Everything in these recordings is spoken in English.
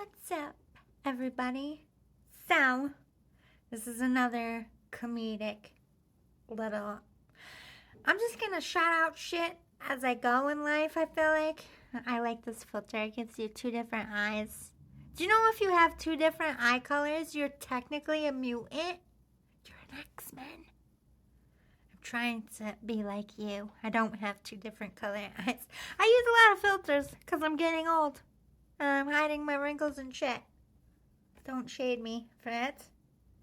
What's up, everybody? So, this is another comedic little. I'm just gonna shout out shit as I go in life, I feel like. I like this filter, it gives you two different eyes. Do you know if you have two different eye colors, you're technically a mutant? You're an X-Men. I'm trying to be like you. I don't have two different color eyes. I use a lot of filters because I'm getting old. I'm hiding my wrinkles and shit. Don't shade me for it.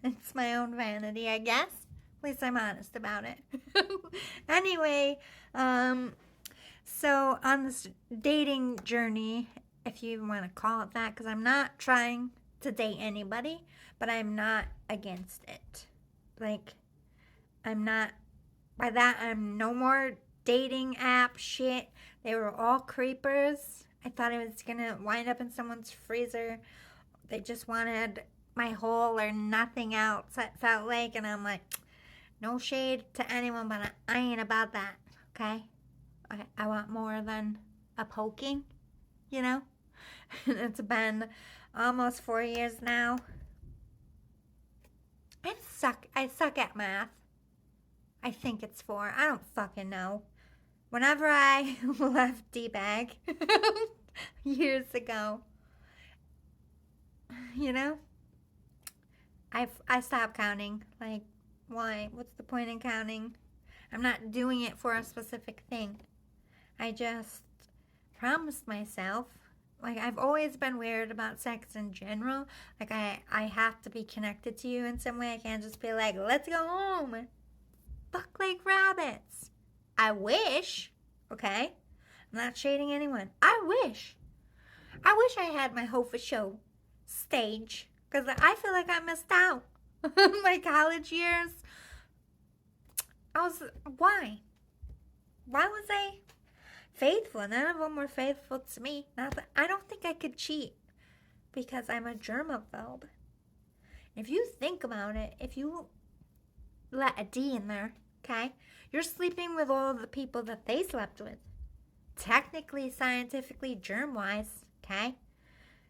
It's my own vanity, I guess. At least I'm honest about it. Anyway, so on this dating journey, if you want to call it that, because I'm not trying to date anybody, but I'm not against it. Like, I'm not, by that, I'm no more dating app shit. They were all creepers. I thought it was gonna wind up in someone's freezer. They just wanted my whole or nothing else, it felt like. And I'm like, no shade to anyone, but I ain't about that, okay? I want more than a poking, you know? It's been almost 4 years now. I suck at math. I think it's 4. I don't fucking know. Whenever I left D-Bag years ago, you know, I stopped counting. Like, why? What's the point in counting? I'm not doing it for a specific thing. I just promised myself. Like, I've always been weird about sex in general. Like, I have to be connected to you in some way. I can't just be like, let's go home. Fuck like rabbits. I wish, okay? I'm not shading anyone. I wish I had my Hofa show stage, because I feel like I missed out. My college years, why was I faithful? None of them were faithful to me. Not that I don't think I could cheat, because I'm a germaphobe. If you think about it, if you let a D in there, okay, you're sleeping with all the people that they slept with. Technically, scientifically, germ-wise, okay?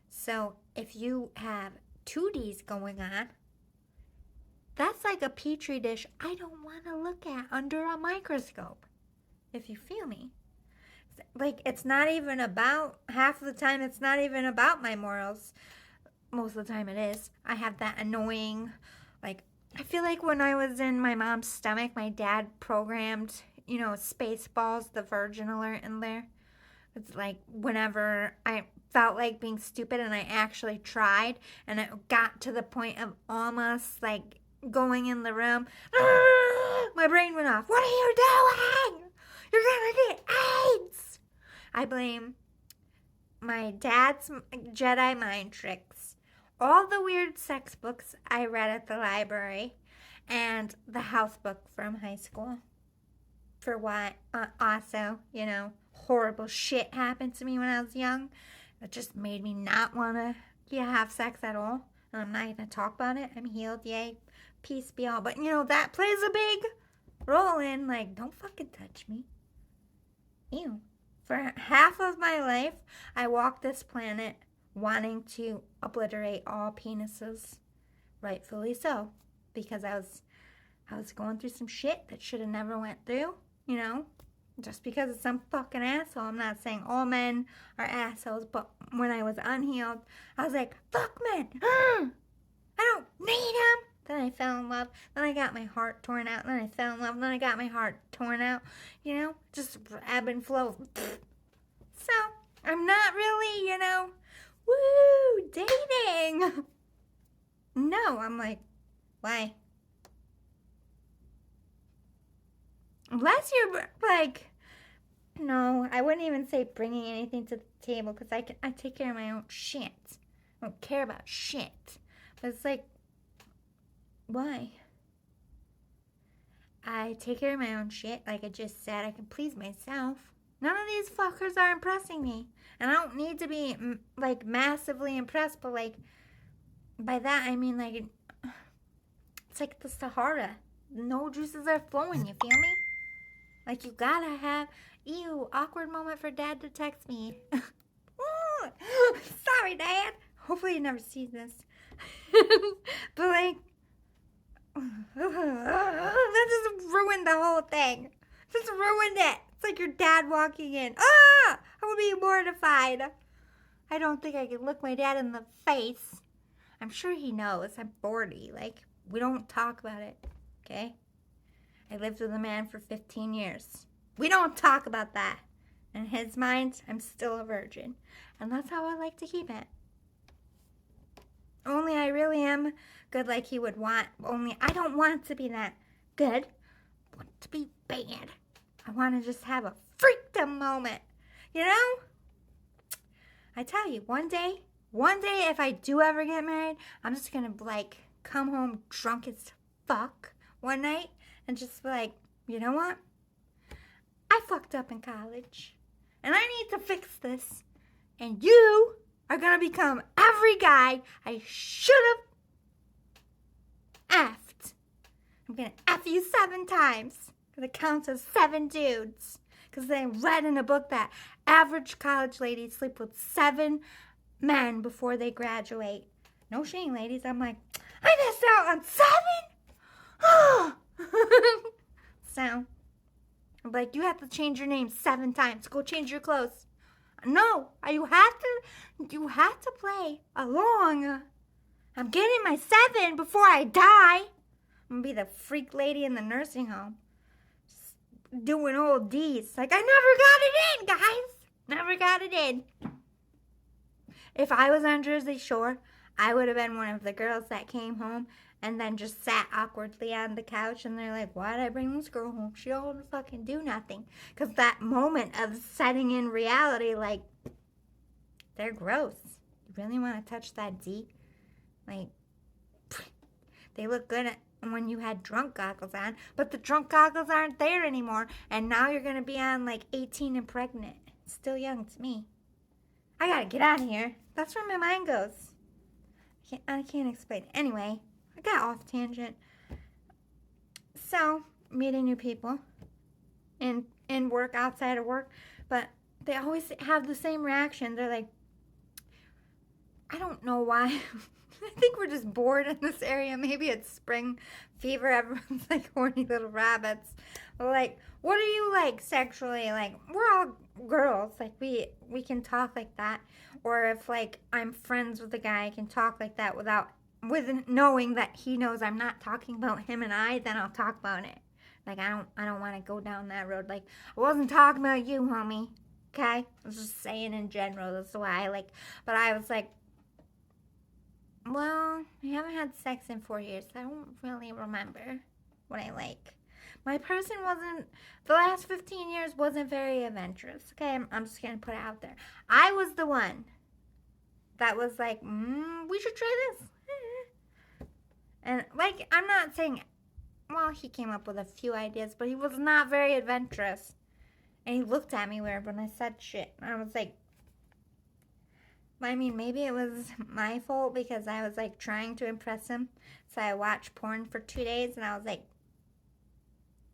So if you have 2 Ds going on, that's like a petri dish I don't want to look at under a microscope, if you feel me. Like, it's not even about, half of the time, it's not even about my morals. Most of the time it is. I have that annoying, like, I feel like when I was in my mom's stomach, my dad programmed, Spaceballs, the virgin alert in there. It's like whenever I felt like being stupid and I actually tried and it got to the point of almost like going in the room, my brain went off. What are you doing? You're gonna get AIDS. I blame my dad's Jedi mind tricks, all the weird sex books I read at the library, and the house book from high school. For what also, horrible shit happened to me when I was young. It just made me not want to have sex at all. And I'm not going to talk about it. I'm healed, yay. Peace be all. But, that plays a big role in, like, don't fucking touch me. Ew. For half of my life, I walked this planet wanting to obliterate all penises. Rightfully so. Because I was going through some shit that should have never went through. Just because it's some fucking asshole. I'm not saying all men are assholes, but when I was unhealed, I was like, fuck men. I don't need them. Then I fell in love. Then I got my heart torn out. Then I fell in love. Then I got my heart torn out. Just ebb and flow. So, I'm not really, woo, dating. No, I'm like, why? Unless you're like, no, I wouldn't even say bringing anything to the table, because I take care of my own shit. I don't care about shit. But it's like, why? I take care of my own shit, like I just said. I can please myself. None of these fuckers are impressing me. And I don't need to be, like, massively impressed, but, like, by that I mean, like, it's like the Sahara. No juices are flowing, you feel me? Like, you gotta have, awkward moment for dad to text me. Sorry, Dad. Hopefully he never sees this. But like, that just ruined the whole thing. Just ruined it. It's like your dad walking in. Ah! I would be mortified. I don't think I could look my dad in the face. I'm sure he knows I'm 40. Like, we don't talk about it, okay? I lived with a man for 15 years. We don't talk about that. In his mind, I'm still a virgin. And that's how I like to keep it. Only I really am good like he would want. Only I don't want to be that good. I want to be bad. I want to just have a freakdom moment. You know? I tell you, one day if I do ever get married, I'm just going to like come home drunk as fuck one night and just be like, you know what? I fucked up in college and I need to fix this. And you are going to become every guy I should have effed. I'm going to F you 7 times. Because it counts as 7 dudes. Because they read in a book that average college ladies sleep with 7 men before they graduate. No shame, ladies. I'm like, I missed out on 7? So, I'm like, you have to change your name 7 times. Go change your clothes. No, you have to play along. I'm getting my 7 before I die. I'm going to be the freak lady in the nursing home. Just doing old D's. Like, I never got it in, guys. Never got it in. If I was on Jersey Shore, I would have been one of the girls that came home and then just sat awkwardly on the couch, and they're like, why'd I bring this girl home? She don't fucking do nothing. Because that moment of setting in reality, like, they're gross. You really want to touch that D? Like, they look good when you had drunk goggles on, but the drunk goggles aren't there anymore, and now you're going to be on, like, 18 and pregnant. It's still young to me. I gotta get out of here. That's where my mind goes. I can't explain. Anyway, I got off tangent. So, meeting new people in work, outside of work, but they always have the same reaction. They're like, I don't know why. I think we're just bored in this area. Maybe it's spring fever. Everyone's like horny little rabbits. Like, what are you like sexually? Like, we're all girls. Like, we can talk like that. Or if like I'm friends with a guy, I can talk like that with knowing that he knows I'm not talking about him and I, then I'll talk about it. Like, I don't want to go down that road. Like, I wasn't talking about you, homie. Okay? I was just saying in general. That's why I like, but I was like, well, I haven't had sex in 4 years. So I don't really remember what I like. My person the last 15 years wasn't very adventurous. Okay, I'm just going to put it out there. I was the one that was like, we should try this. And, like, I'm not saying, well, he came up with a few ideas, but he was not very adventurous. And he looked at me weird when I said shit. And I was like, I mean, maybe it was my fault because I was, like, trying to impress him. So I watched porn for 2 days, and I was like,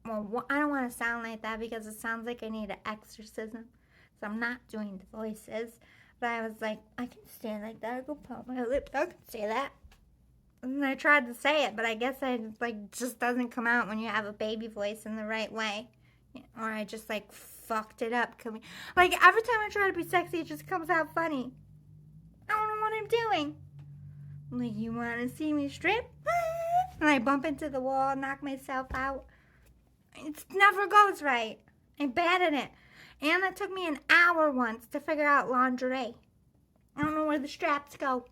well, I don't want to sound like that because it sounds like I need an exorcism. So I'm not doing the voices. But I was like, I can stand like that. I can pop my lips. I can say that. And I tried to say it, but I guess I, like, just doesn't come out when you have a baby voice in the right way. Or I just, like, fucked it up. Like, every time I try to be sexy, it just comes out funny. I don't know what I'm doing. I'm like, you want to see me strip? And I bump into the wall, knock myself out. It never goes right. I'm bad at it. And it took me an hour once to figure out lingerie. I don't know where the straps go.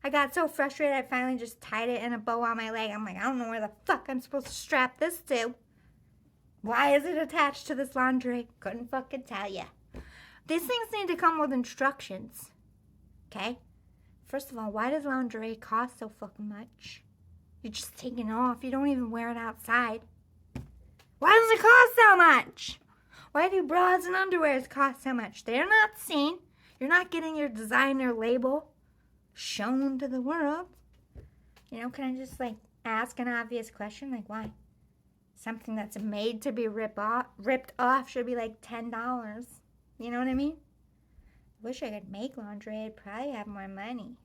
I got so frustrated I finally just tied it in a bow on my leg. I'm like, I don't know where the fuck I'm supposed to strap this to. Why is it attached to this lingerie? Couldn't fucking tell ya. These things need to come with instructions. Okay? First of all, why does lingerie cost so fucking much? You're just taking it off. You don't even wear it outside. Why does it cost so much? Why do bras and underwears cost so much? They're not seen. You're not getting your designer label shown to the world. You know, can I just, like, ask an obvious question? Like, why? Something that's made to be ripped off should be, like, $10. You know what I mean? I wish I could make lingerie. I'd probably have more money.